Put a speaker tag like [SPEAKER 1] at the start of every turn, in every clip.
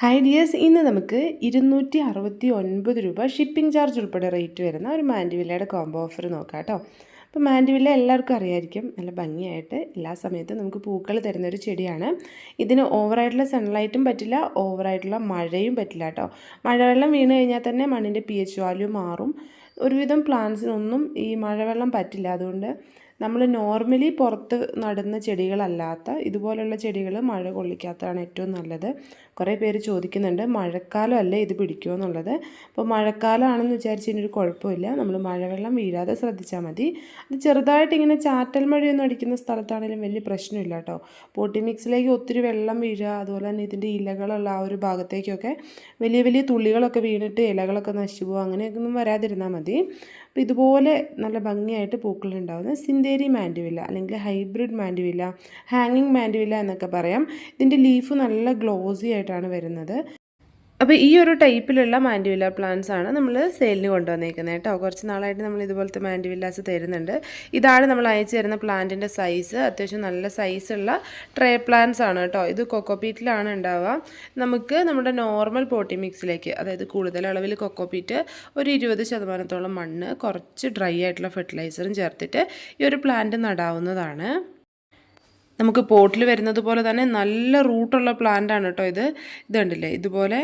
[SPEAKER 1] Hi dears, ഇന്ന് നമുക്ക് 269 രൂപ ഷിപ്പിംഗ് ചാർജ് ഉൾപ്പെടെ റേറ്റ് വരുന്ന ഒരു മാൻഡിവില്ലയുടെ കോംബോ ഓഫർ നോക്കാം കേട്ടോ. അപ്പോൾ മാൻഡിവില്ല എല്ലാവർക്കും അറിയായിരിക്കും, നല്ല ഭംഗിയായിട്ട് എല്ലാ സമയത്തും നമുക്ക് പൂക്കൾ തരുന്നൊരു ചെടിയാണ്. ഇതിന് ഓവറായിട്ടുള്ള സൺലൈറ്റും പറ്റില്ല, ഓവറായിട്ടുള്ള മഴയും പറ്റില്ല കേട്ടോ. മഴവെള്ളം വീണ് കഴിഞ്ഞാൽ തന്നെ മണ്ണിൻ്റെ pH വാല്യൂ മാറും. ഒരുവിധം പ്ലാന്റ്സിനൊന്നും ഈ മഴവെള്ളം പറ്റില്ല. അതുകൊണ്ട് നമ്മൾ നോർമലി പുറത്ത് നടുന്ന ചെടികളല്ലാത്ത ഇതുപോലുള്ള ചെടികൾ മഴ കൊള്ളിക്കാത്തതാണ് ഏറ്റവും നല്ലത്. കുറേ പേര് ചോദിക്കുന്നുണ്ട് മഴക്കാലം അല്ലേ ഇത് പിടിക്കുമോ എന്നുള്ളത്. അപ്പോൾ മഴക്കാലമാണെന്ന് വിചാരിച്ച് ഇതിനൊരു കുഴപ്പമില്ല, നമ്മൾ മഴവെള്ളം വീഴാതെ ശ്രദ്ധിച്ചാൽ മതി. അത് ചെറുതായിട്ട് ഇങ്ങനെ ചാറ്റൽ മഴയൊന്നും അടിക്കുന്ന സ്ഥലത്താണെങ്കിലും വലിയ പ്രശ്നമില്ല കേട്ടോ. പോട്ടി മിക്സിലേക്ക് ഒത്തിരി വെള്ളം വീഴുക, അതുപോലെ തന്നെ ഇതിൻ്റെ ഇലകളുള്ള ആ ഒരു ഭാഗത്തേക്കൊക്കെ വലിയ വലിയ തുള്ളികളൊക്കെ വീണിട്ട് ഇലകളൊക്കെ നശിച്ചു പോകുക, അങ്ങനെയൊന്നും വരാതിരുന്നാൽ മതി. അപ്പോൾ ഇതുപോലെ നല്ല ഭംഗിയായിട്ട് പൂക്കളുണ്ടാവുന്ന സിന്തേരി മാൻഡിവില്ല അല്ലെങ്കിൽ ഹൈബ്രിഡ് മാൻഡിവില്ല, ഹാങ്ങിങ് മാൻഡിവില്ല എന്നൊക്കെ പറയാം. ഇതിൻ്റെ ലീഫ് നല്ല ഗ്ലോസി ആയിട്ടാണ് വരുന്നത്. അപ്പോൾ ഈ ഒരു ടൈപ്പിലുള്ള മാൻഡിവില്ല പ്ലാന്റ്സ് ആണ് നമ്മൾ സെയിലിന് കൊണ്ടുവന്നേക്കുന്നത് കേട്ടോ. കുറച്ച് നാളായിട്ട് നമ്മൾ ഇതുപോലത്തെ മാൻഡിവില്ലാസ് തരുന്നുണ്ട്. ഇതാണ് നമ്മൾ അയച്ചു തരുന്ന പ്ലാന്റിൻ്റെ സൈസ്. അത്യാവശ്യം നല്ല സൈസുള്ള ട്രേ പ്ലാന്റ്സ് ആണ് കേട്ടോ. ഇത് കൊക്കോപീറ്റിലാണ് ഉണ്ടാവുക. നമുക്ക് നമ്മുടെ നോർമൽ പോട്ടി മിക്സിലേക്ക്, അതായത് കൂടുതൽ അളവിൽ കൊക്കോപീറ്റ്, ഒരു 20% മണ്ണ്, കുറച്ച് ഡ്രൈ ആയിട്ടുള്ള ഫെർട്ടിലൈസറും ചേർത്തിട്ട് ഈ ഒരു പ്ലാന്റ് നടാവുന്നതാണ്. നമുക്ക് പോട്ടിൽ വരുന്നത് പോലെ തന്നെ നല്ല റൂട്ടുള്ള പ്ലാന്റാണ് കേട്ടോ ഇത്. കണ്ടില്ലേ, ഇതുപോലെ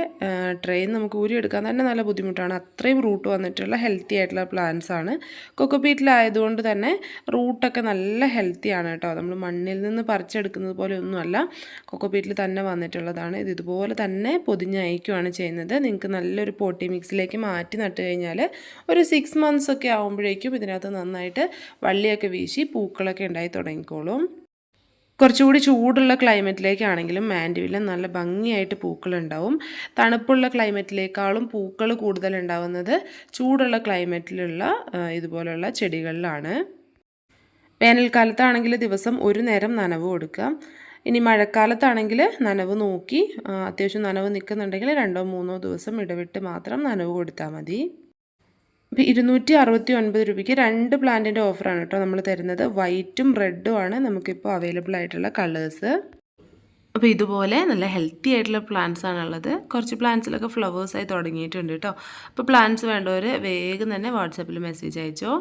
[SPEAKER 1] ട്രെയിൻ നമുക്ക് ഊരിയെടുക്കാൻ തന്നെ നല്ല ബുദ്ധിമുട്ടാണ്. അത്രയും റൂട്ട് വന്നിട്ടുള്ള ഹെൽത്തി ആയിട്ടുള്ള പ്ലാന്റ്സ് ആണ്. കൊക്കോപീറ്റിലായതുകൊണ്ട് തന്നെ റൂട്ടൊക്കെ നല്ല ഹെൽത്തിയാണ് കേട്ടോ. നമ്മൾ മണ്ണിൽ നിന്ന് പറിച്ചെടുക്കുന്നത് പോലെ ഒന്നുമല്ല, കൊക്കോപീറ്റിൽ തന്നെ വന്നിട്ടുള്ളതാണ്. ഇത് ഇതുപോലെ തന്നെ പൊതിഞ്ഞയക്കുകയാണ് ചെയ്യുന്നത്. നിങ്ങൾക്ക് നല്ലൊരു പോട്ടി മിക്സിലേക്ക് മാറ്റി നട്ട് കഴിഞ്ഞാൽ ഒരു 6 months ഒക്കെ ആകുമ്പോഴേക്കും ഇതിനകത്ത് നന്നായിട്ട് വള്ളിയൊക്കെ വീശി പൂക്കളൊക്കെ ഉണ്ടായി തുടങ്ങിക്കോളും. കുറച്ചുകൂടി ചൂടുള്ള ക്ലൈമറ്റിലേക്കാണെങ്കിലും മാൻഡിവില്ല നല്ല ഭംഗിയായിട്ട് പൂക്കളുണ്ടാവും. തണുപ്പുള്ള ക്ലൈമറ്റിലേക്കാളും പൂക്കൾ കൂടുതൽ ഉണ്ടാവുന്നത് ചൂടുള്ള ക്ലൈമറ്റിലുള്ള ഇതുപോലുള്ള ചെടികളിലാണ്. വേനൽക്കാലത്താണെങ്കിൽ ദിവസം ഒരു നേരം നനവ് കൊടുക്കാം. ഇനി മഴക്കാലത്താണെങ്കിൽ നനവ് നോക്കി, അത്യാവശ്യം നനവ് നിൽക്കുന്നുണ്ടെങ്കിൽ 2-3 ദിവസം ഇടവിട്ട് മാത്രം നനവ് കൊടുത്താൽ മതി. അപ്പോൾ 269 രൂപയ്ക്ക് 2 പ്ലാന്റിൻ്റെ ഓഫറാണ് കേട്ടോ നമ്മൾ തരുന്നത്. വൈറ്റും റെഡും ആണ് നമുക്കിപ്പോൾ അവൈലബിൾ ആയിട്ടുള്ള കളേഴ്സ്. അപ്പോൾ ഇതുപോലെ നല്ല ഹെൽത്തി ആയിട്ടുള്ള പ്ലാന്റ്സ് ആണുള്ളത്. കുറച്ച് പ്ലാന്റ്സിലൊക്കെ ഫ്ലവേഴ്സായി തുടങ്ങിയിട്ടുണ്ട് കേട്ടോ. അപ്പോൾ പ്ലാന്റ്സ് വേണ്ടവർ വേഗം തന്നെ വാട്സാപ്പിൽ മെസ്സേജ് അയച്ചോ.